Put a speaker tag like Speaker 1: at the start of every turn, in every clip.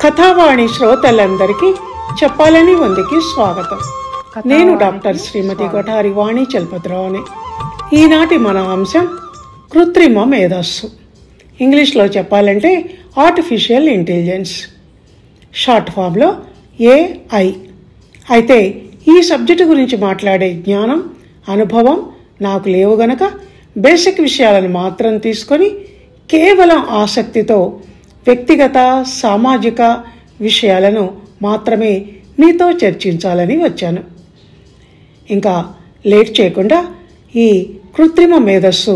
Speaker 1: కథావాణి శ్రోతలందరికీ చెప్పాలని వందికి స్వాగతం. నేను డాక్టర్ శ్రీమతి కొఠారి వాణి చలపతిరావుని. ఈనాటి మన అంశం కృత్రిమ మేధస్సు. ఇంగ్లీష్లో చెప్పాలంటే ఆర్టిఫిషియల్ ఇంటెలిజెన్స్, షార్ట్ ఫామ్లో ఏఐ. అయితే ఈ సబ్జెక్టు గురించి మాట్లాడే జ్ఞానం, అనుభవం నాకు లేవు గనక బేసిక్ విషయాలను మాత్రం తీసుకొని కేవలం ఆసక్తితో వ్యక్తిగత సామాజిక విషయాలను మాత్రమే మీతో చర్చించాలని వచ్చాను. ఇంకా లేట్ చేయకుండా ఈ కృత్రిమ మేధస్సు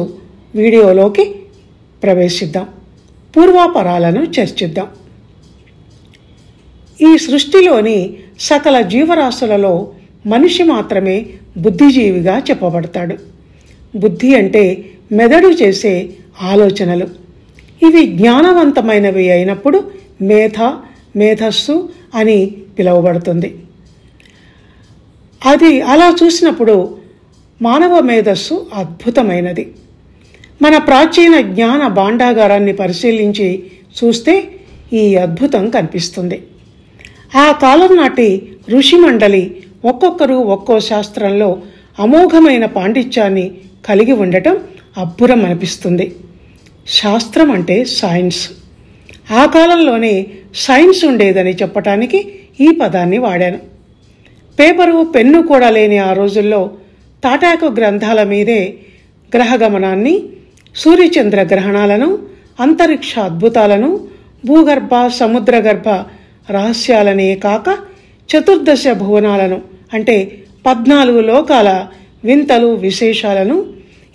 Speaker 1: వీడియోలోకి ప్రవేశిద్దాం. పూర్వాపరాలను చర్చిద్దాం. ఈ సృష్టిలోని సకల జీవరాశులలో మనిషి మాత్రమే బుద్ధిజీవిగా చెప్పబడతాడు. బుద్ధి అంటే మెదడు చేసే ఆలోచనలు. ఇవి జ్ఞానవంతమైనవి అయినప్పుడు మేధస్సు అని పిలువబడుతుంది. అది అలా చూసినప్పుడు మానవ మేధస్సు అద్భుతమైనది. మన ప్రాచీన జ్ఞాన భాండాగారాన్ని పరిశీలించి చూస్తే ఈ అద్భుతం కనిపిస్తుంది. ఆ కాలం నాటి ఋషి మండలి ఒక్కొక్కరు ఒక్కో శాస్త్రంలో అమోఘమైన పాండిత్యాన్ని కలిగి ఉండటం అబ్బురం అనిపిస్తుంది. శాస్త్రం అంటే సైన్స్. ఆ కాలంలోనే సైన్స్ ఉండేదని చెప్పటానికి ఈ పదాన్ని వాడాను. పేపరు, పెన్ను కూడా లేని ఆ రోజుల్లో తాటాకు గ్రంథాల మీదే గ్రహగమనాన్ని, సూర్యచంద్ర గ్రహణాలను, అంతరిక్ష అద్భుతాలను, భూగర్భ సముద్రగర్భ రహస్యాలనే కాక చతుర్దశ భువనాలను అంటే 14 లోకాల వింతలు విశేషాలను,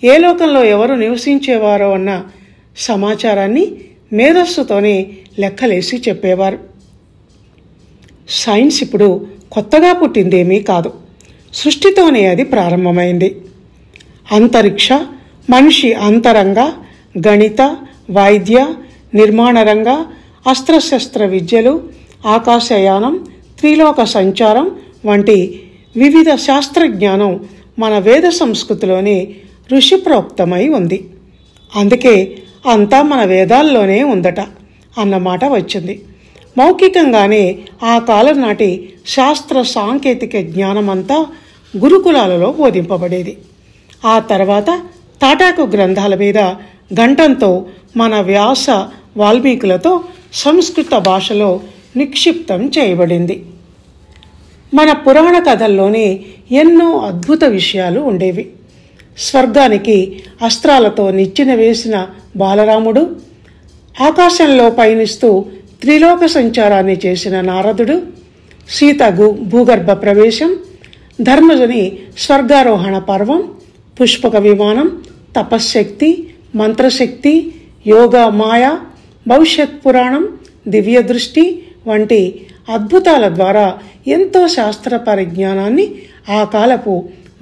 Speaker 1: ఏ లోకంలో ఎవరు నివసించేవారో అన్న సమాచారాన్ని మేధస్సుతోనే లెక్కలేసి చెప్పేవారు. సైన్స్ ఇప్పుడు కొత్తగా పుట్టిందేమీ కాదు. సృష్టితోనే అది ప్రారంభమైంది. అంతరిక్ష, మనిషి అంతరంగ, గణిత, వైద్య, నిర్మాణ రంగ, అస్త్రశస్త్ర విద్యలు, ఆకాశయానం, త్రిలోక సంచారం వంటి వివిధ శాస్త్రజ్ఞానం మన వేద సంస్కృతిలోనే ఋషిప్రోక్తమై ఉంది. అందుకే అంతా మన వేదాల్లోనే ఉందట అన్నమాట వచ్చింది. మౌఖికంగానే ఆ కాలం నాటి శాస్త్ర సాంకేతిక జ్ఞానమంతా గురుకులాలలో బోధింపబడేది. ఆ తర్వాత తాటాకు గ్రంథాల మీద గంటంతో మన వ్యాస వాల్మీకులతో సంస్కృత భాషలో నిక్షిప్తం చేయబడింది. మన పురాణ కథల్లోనే ఎన్నో అద్భుత విషయాలు ఉండేవి. స్వర్గానికి అస్త్రాలతో నిచ్చెన వేసిన బాలరాముడు, ఆకాశంలో పయనిస్తూ త్రిలోక సంచారాన్ని చేసిన నారదుడు, సీత భూగర్భ ప్రవేశం, ధర్మజుని స్వర్గారోహణ పర్వం, పుష్పక విమానం, తపశ్శక్తి, మంత్రశక్తి, యోగా మాయ, భవిష్యత్ పురాణం, దివ్య దృష్టి వంటి అద్భుతాల ద్వారా ఎంతో శాస్త్ర పరిజ్ఞానాన్ని ఆ కాలపు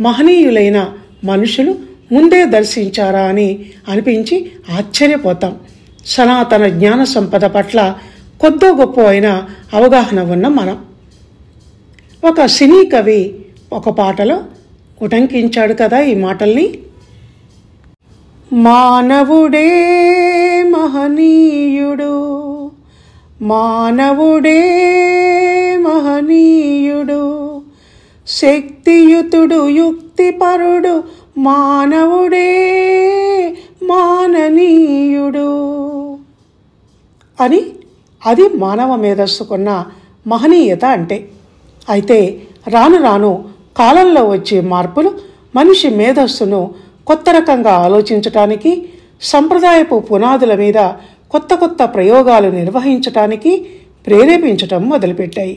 Speaker 1: మహనీయులైన మనుషులు ముందే దర్శించారా అని అనిపించి ఆశ్చర్యపోతాం. సనాతన జ్ఞాన సంపద పట్ల కొద్దో గొప్ప అయిన అవగాహన ఉన్న మనం. ఒక సినీ కవి ఒక పాటలో ఉటంకించాడు కదా ఈ మాటల్ని. మానవుడే మహనీయుడు, మానవుడే మహనీయుడు, శక్తియుతుడు యుక్తిపరుడు, మానవుడే మాననీయుడు అని. అది మానవ మేధస్సుకున్న మహనీయత అంటే. అయితే రాను రాను కాలంలో వచ్చే మార్పులు మనిషి మేధస్సును కొత్త రకంగా ఆలోచించటానికి, సంప్రదాయపు పునాదుల మీద కొత్త కొత్త ప్రయోగాలు నిర్వహించటానికి ప్రేరేపించటం మొదలుపెట్టాయి.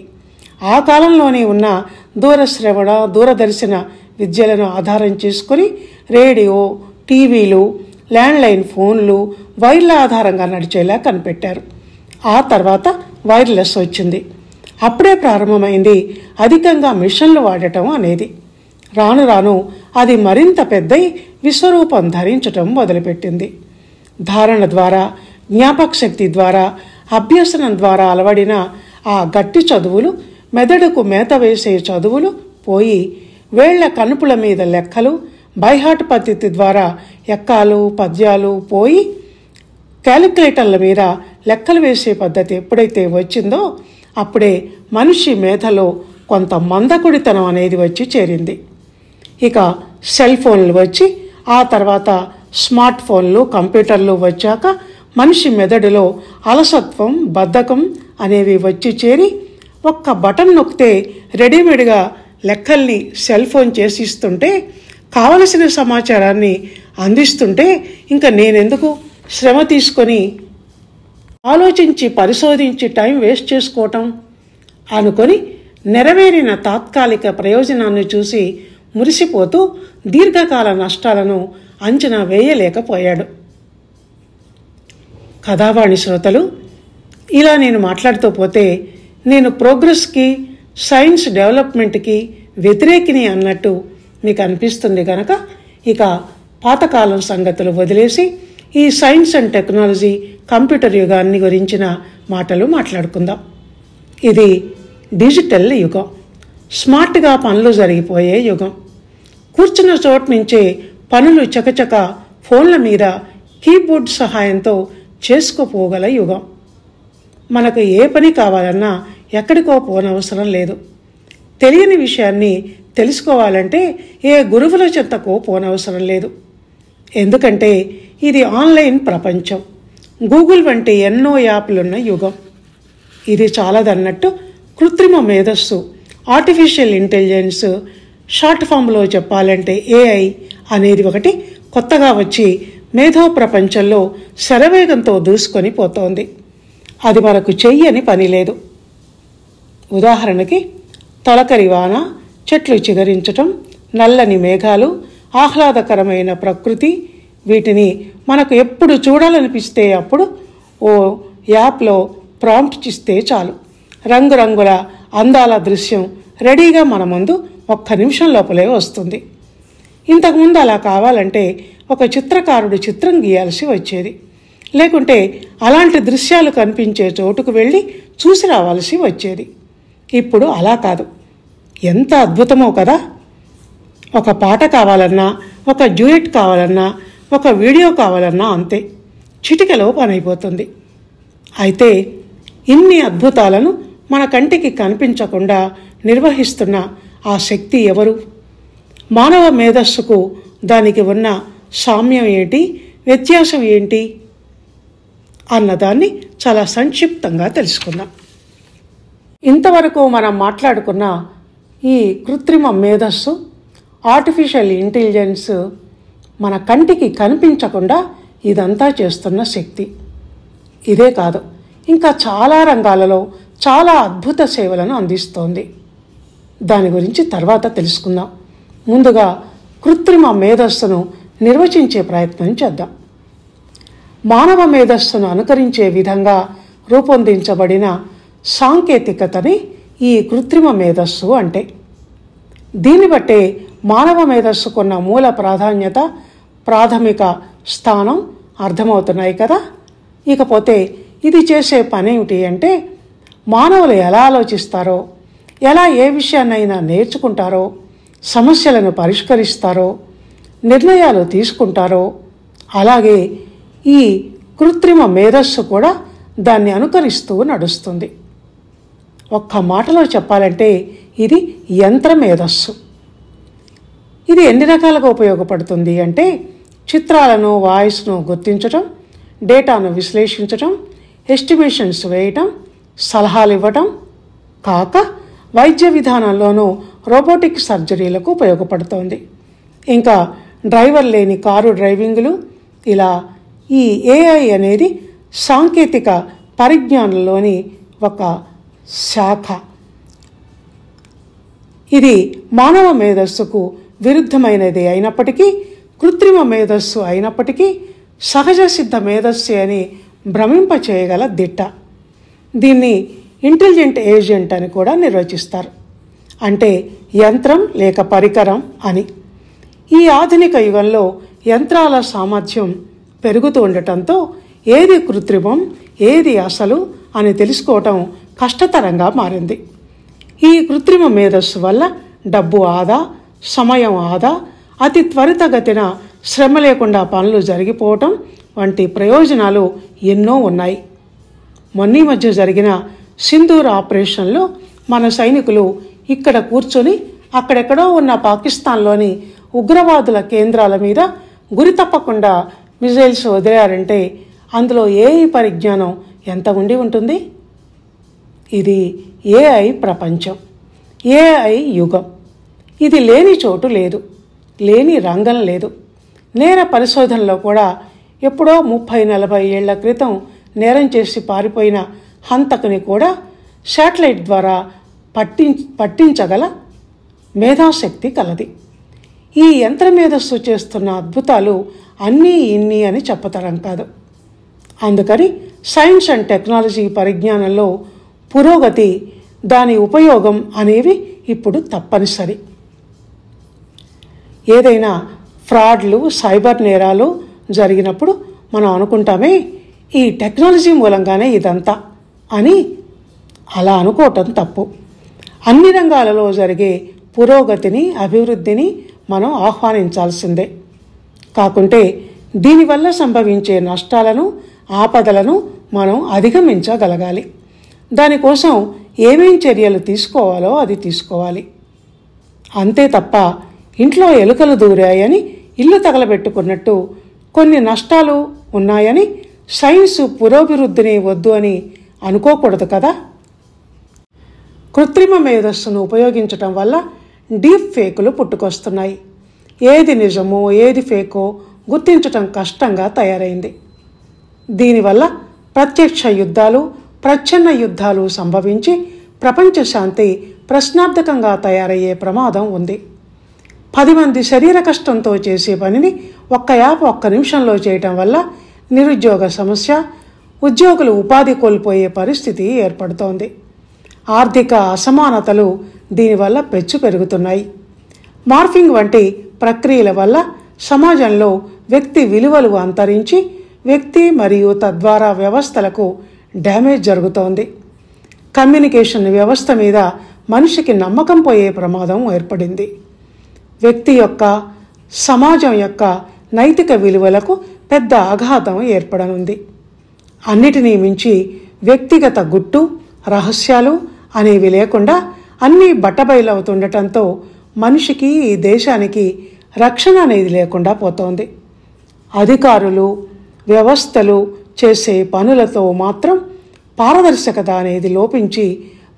Speaker 1: ఆ కాలంలోనే ఉన్న దూరశ్రవణ, దూరదర్శన విద్యలను ఆధారం చేసుకుని రేడియో, టీవీలు, ల్యాండ్లైన్ ఫోన్లు వైర్ల ఆధారంగా నడిచేలా కనిపెట్టారు. ఆ తర్వాత వైర్లెస్ వచ్చింది. అప్పుడే ప్రారంభమైంది అధికంగా మిషన్లు వాడటం అనేది. రాను రాను అది మరింత పెద్దై విశ్వరూపం ధరించటం మొదలుపెట్టింది. ధారణ ద్వారా, జ్ఞాపక శక్తి ద్వారా, అభ్యసనం ద్వారా అలవడిన ఆ గట్టి చదువులు, మెదడుకు మేత వేసే చదువులు పోయి వేళ్ల కనుపుల మీద లెక్కలు, బైహాట్ పద్ధతి ద్వారా ఎక్కాలు పద్యాలు పోయి క్యాలిక్యులేటర్ల మీద లెక్కలు వేసే పద్ధతి ఎప్పుడైతే వచ్చిందో అప్పుడే మనిషి మేధలో కొంత మందకొడితనం అనేది వచ్చి చేరింది. ఇక సెల్ ఫోన్లు వచ్చి ఆ తర్వాత స్మార్ట్ ఫోన్లు, కంప్యూటర్లు వచ్చాక మనిషి మెదడులో అలసత్వం, బద్ధకం అనేవి వచ్చి చేరి ఒక్క బటన్ నొక్కితే రెడీమేడ్గా లెక్కల్ని సెల్ ఫోన్ చేసి ఇస్తుంటే, కావలసిన సమాచారాన్ని అందిస్తుంటే ఇంకా నేనెందుకు శ్రమ తీసుకొని ఆలోచించి పరిశోధించి టైం వేస్ట్ చేసుకోవటం అనుకొని నెరవేరిన తాత్కాలిక ప్రయోజనాన్ని చూసి మురిసిపోతూ దీర్ఘకాల నష్టాలను అంచనా వేయలేకపోయాడు. కథావాణి శ్రోతలు, ఇలా నేను మాట్లాడుతూ పోతే నేను ప్రోగ్రెస్కి, సైన్స్ డెవలప్మెంట్కి వ్యతిరేకిని అన్నట్టు మీకు అనిపిస్తుంది కనుక ఇక పాతకాలం సంగతులు వదిలేసి ఈ సైన్స్ అండ్ టెక్నాలజీ, కంప్యూటర్ యుగాన్ని గురించిన మాటలు మాట్లాడుకుందాం. ఇది డిజిటల్ యుగం, స్మార్ట్గా పనులు జరిగిపోయే యుగం. కూర్చున్న చోటు నుంచే పనులు చకచక ఫోన్ల మీద కీబోర్డ్ సహాయంతో చేసుకుపోగల యుగం. మనకు ఏ పని కావాలన్నా ఎక్కడికో పోనవసరం లేదు. తెలియని విషయాన్ని తెలుసుకోవాలంటే ఏ గురువుల చెంతకో పోనవసరం లేదు. ఎందుకంటే ఇది ఆన్లైన్ ప్రపంచం, గూగుల్ వంటి ఎన్నో యాప్లున్న యుగం. ఇది చాలదన్నట్టు కృత్రిమ మేధస్సు, ఆర్టిఫిషియల్ ఇంటెలిజెన్స్, షార్ట్ ఫామ్లో చెప్పాలంటే ఏఐ అనేది ఒకటి కొత్తగా వచ్చి మేధో ప్రపంచంలో శరవేగంతో దూసుకొని పోతోంది. అది మనకు చెయ్యని పని లేదు. ఉదాహరణకి తొలకరి వాన, చెట్లు చిగురించటం, నల్లని మేఘాలు, ఆహ్లాదకరమైన ప్రకృతి, వీటిని మనకు ఎప్పుడు చూడాలనిపిస్తే అప్పుడు ఓ యాప్లో ప్రాంప్ట్ ఇస్తే చాలు, రంగురంగుల అందాల దృశ్యం రెడీగా మన ముందు ఒక్క నిమిషం లోపలే వస్తుంది. ఇంతకుముందు అలా కావాలంటే ఒక చిత్రకారుడు చిత్రం గీయాల్సి వచ్చేది, లేకుంటే అలాంటి దృశ్యాలు కనిపించే చోటుకు వెళ్ళి చూసి రావాల్సి వచ్చేది. ఇప్పుడు అలా కాదు. ఎంత అద్భుతమో కదా! ఒక పాట కావాలన్నా, ఒక డ్యూయెట్ కావాలన్నా, ఒక వీడియో కావాలన్నా అంతే, చిటికెలో పనైపోతుంది. అయితే ఇన్ని అద్భుతాలను మన కంటికి కనిపించకుండా నిర్వహిస్తున్న ఆ శక్తి ఎవరు? మానవ మేధస్సుకు దానికి ఉన్న సామ్యం ఏంటి, వ్యత్యాసం ఏంటి అన్నదాన్ని చాలా సంక్షిప్తంగా తెలుసుకుందాం. ఇంతవరకు మనం మాట్లాడుకున్న ఈ కృత్రిమ మేధస్సు, ఆర్టిఫిషియల్ ఇంటెలిజెన్స్ మన కంటికి కనిపించకుండా ఇదంతా చేస్తున్న శక్తి. ఇదే కాదు, ఇంకా చాలా రంగాలలో చాలా అద్భుత సేవలను అందిస్తోంది. దాని గురించి తర్వాత తెలుసుకుందాం. ముందుగా కృత్రిమ మేధస్సును నిర్వచించే ప్రయత్నం చేద్దాం. మానవ మేధస్సును అనుకరించే విధంగా రూపొందించబడిన సాంకేతికతని ఈ కృత్రిమ మేధస్సు అంటే. దీన్ని బట్టే మానవ మేధస్సుకున్న మూల ప్రాధాన్యత, ప్రాథమిక స్థానం అర్థమవుతున్నాయి కదా. ఇకపోతే ఇది చేసే పనేమిటి అంటే, మానవులు ఎలా ఆలోచిస్తారో, ఎలా ఏ విషయాన్నైనా నేర్చుకుంటారో, సమస్యలను పరిష్కరిస్తారో, నిర్ణయాలు తీసుకుంటారో, అలాగే ఈ కృత్రిమ మేధస్సు కూడా దాన్ని అనుకరిస్తూ నడుస్తుంది. ఒక్క మాటలో చెప్పాలంటే ఇది యంత్ర మేధస్సు. ఇది ఎన్ని రకాలుగా ఉపయోగపడుతుంది అంటే, చిత్రాలను, వాయిస్ను గుర్తించటం, డేటాను విశ్లేషించటం, ఎస్టిమేషన్స్ వేయటం, సలహాలు ఇవ్వటం కాక వైద్య విధానంలోనూ రోబోటిక్ సర్జరీలకు ఉపయోగపడుతోంది. ఇంకా డ్రైవర్ లేని కారు డ్రైవింగ్లు, ఇలా ఈ ఏఐ అనేది సాంకేతిక పరిజ్ఞానంలోని ఒక శాఖ. ఇది మానవ మేధస్సుకు విరుద్ధమైనది అయినప్పటికీ, కృత్రిమ మేధస్సు అయినప్పటికీ సహజ సిద్ధ మేధస్సు అని భ్రమింపచేయగల దిట్ట. దీన్ని ఇంటెలిజెంట్ ఏజెంట్ అని కూడా నిర్వచిస్తారు, అంటే యంత్రం లేక పరికరం అని. ఈ ఆధునిక యుగంలో యంత్రాల సామర్థ్యం పెరుగుతూ ఉండటంతో ఏది కృత్రిమం, ఏది అసలు అని తెలుసుకోవటం కష్టతరంగా మారింది. ఈ కృత్రిమ మేధస్సు వల్ల డబ్బు ఆదా, సమయం ఆదా, అతి త్వరితగతిన శ్రమ లేకుండా పనులు జరిగిపోవటం వంటి ప్రయోజనాలు ఎన్నో ఉన్నాయి. మొన్నీ మధ్య జరిగిన సింధూర్ ఆపరేషన్లో మన సైనికులు ఇక్కడ కూర్చొని అక్కడెక్కడో ఉన్న పాకిస్తాన్లోని ఉగ్రవాదుల కేంద్రాల మీద గురి తప్పకుండా మిజైల్స్ వదిలారంటే అందులో ఏఐ పరిజ్ఞానం ఎంత ఉండి ఉంటుంది? ఇది ఏఐ ప్రపంచం, ఏఐ యుగం. ఇది లేని చోటు లేదు, లేని రంగం లేదు. నేర పరిశోధనలో కూడా ఎప్పుడో 30-40 ఏళ్ల క్రితం నేరం చేసి పారిపోయిన హంతకుని కూడా శాటిలైట్ ద్వారా పట్టించగల మేధాశక్తి కలది. ఈ యంత్ర మేధస్సు చేస్తున్న అద్భుతాలు అన్నీ ఇన్ని అని చెప్పతరం కాదు. అందుకని సైన్స్ అండ్ టెక్నాలజీ పరిజ్ఞానంలో పురోగతి, దాని ఉపయోగం అనేవి ఇప్పుడు తప్పనిసరి. ఏదైనా ఫ్రాడ్లు, సైబర్ నేరాలు జరిగినప్పుడు మనం అనుకుంటామే ఈ టెక్నాలజీ మూలంగానే ఇదంతా అని. అలా అనుకోవటం తప్పు. అన్ని రంగాలలో జరిగే పురోగతిని, అభివృద్ధిని మనం ఆహ్వానించాల్సిందే. కాకుంటే దీనివల్ల సంభవించే నష్టాలను, ఆపదలను మనం అధిగమించగలగాలి. దానికోసం ఏమేం చర్యలు తీసుకోవాలో అది తీసుకోవాలి. అంతే తప్ప ఇంట్లో ఎలుకలు దూరాయని ఇల్లు తగలబెట్టుకున్నట్టు కొన్ని నష్టాలు ఉన్నాయని సైన్స్ పురోభివృద్ధిని వద్దు అని అనుకోకూడదు కదా. కృత్రిమ మేధస్సును ఉపయోగించటం వల్ల డీప్ ఫేకులు పుట్టుకొస్తున్నాయి. ఏది నిజమో ఏది ఫేకో గుర్తించటం కష్టంగా తయారైంది. దీనివల్ల ప్రత్యక్ష యుద్ధాలు, ప్రచ్ఛన్న యుద్ధాలు సంభవించి ప్రపంచ శాంతి ప్రశ్నార్థకంగా తయారయ్యే ప్రమాదం ఉంది. 10 మంది శరీర కష్టంతో చేసే పనిని ఒక్క యాప్ 1 నిమిషంలో చేయటం వల్ల నిరుద్యోగ సమస్య, ఉద్యోగులు ఉపాధి కోల్పోయే పరిస్థితి ఏర్పడుతోంది. ఆర్థిక అసమానతలు దీనివల్ల పెచ్చు పెరుగుతున్నాయి. మార్ఫింగ్ వంటి ప్రక్రియల వల్ల సమాజంలో వ్యక్తి విలువలు అంతరించి వ్యక్తి మరియు తద్వారా వ్యవస్థలకు డ్యామేజ్ జరుగుతోంది. కమ్యూనికేషన్ వ్యవస్థ మీద మనిషికి నమ్మకం పోయే ప్రమాదం ఏర్పడింది. వ్యక్తి యొక్క, సమాజం యొక్క నైతిక విలువలకు పెద్ద ఆఘాతం ఏర్పడనుంది. అన్నిటినీ మించి వ్యక్తిగత గుట్టు, రహస్యాలు అనేవి లేకుండా అన్నీ బట్టబయలవుతుండటంతో మనిషికి, ఈ దేశానికి రక్షణ అనేది లేకుండా పోతోంది. అధికారులు, వ్యవస్థలు చేసే పనులతో మాత్రం పారదర్శకత అనేది లోపించి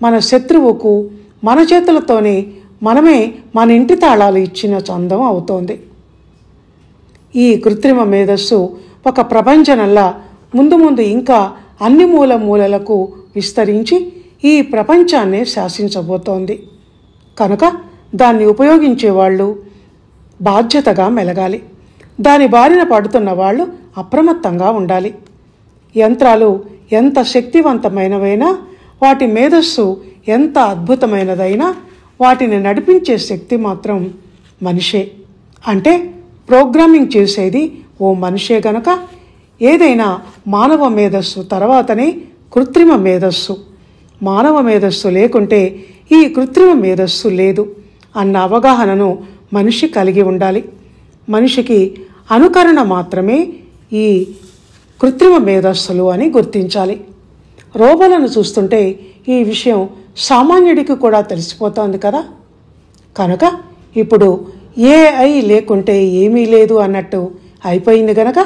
Speaker 1: మన శత్రువుకు మన చేతులతోనే మనమే మన ఇంటి తాళాలు ఇచ్చిన చందం అవుతోంది. ఈ కృత్రిమ మేధస్సు ఒక ప్రపంచనల్లా ముందు ముందు ఇంకా అన్ని మూలలకు విస్తరించి ఈ ప్రపంచాన్నే శాసించబోతోంది. కనుక దాన్ని ఉపయోగించే వాళ్ళు బాధ్యతగా మెలగాలి. దాని బారిన పడుతున్న వాళ్ళు అప్రమత్తంగా ఉండాలి. యంత్రాలు ఎంత శక్తివంతమైనవైనా, వాటి మేధస్సు ఎంత అద్భుతమైనదైనా వాటిని నడిపించే శక్తి మాత్రం మనిషే. అంటే ప్రోగ్రామింగ్ చేసేది ఓ మనిషే గనక ఏదైనా మానవ మేధస్సు తర్వాతనే కృత్రిమ మేధస్సు. మానవ మేధస్సు లేకుంటే ఈ కృత్రిమ మేధస్సు లేదు అన్న అవగాహనను మనిషి కలిగి ఉండాలి. మనిషికి అనుకరణ మాత్రమే ఈ కృత్రిమ మేధస్సులు అని గుర్తించాలి. రోబోలను చూస్తుంటే ఈ విషయం సామాన్యుడికి కూడా తెలిసిపోతోంది కదా. కనుక ఇప్పుడు ఏఐ లేకుంటే ఏమీ లేదు అన్నట్టు అయిపోయింది గనక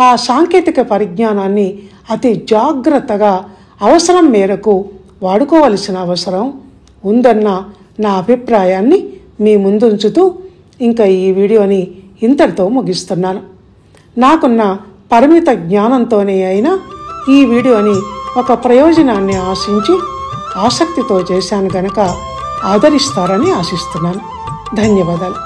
Speaker 1: ఆ సాంకేతిక పరిజ్ఞానాన్ని అతి జాగ్రత్తగా అవసరం మేరకు వాడుకోవలసిన అవసరం ఉందన్న నా అభిప్రాయాన్ని మీ ముందుంచుతూ ఇంకా ఈ వీడియోని ఇంతటితో ముగిస్తున్నాను. నాకున్న పరిమిత జ్ఞానంతోనే అయినా ఈ వీడియోని ఒక ప్రయోజనాన్ని ఆశించి ఆసక్తితో చేశాను గనక ఆదరిస్తారని ఆశిస్తున్నాను. ధన్యవాదాలు.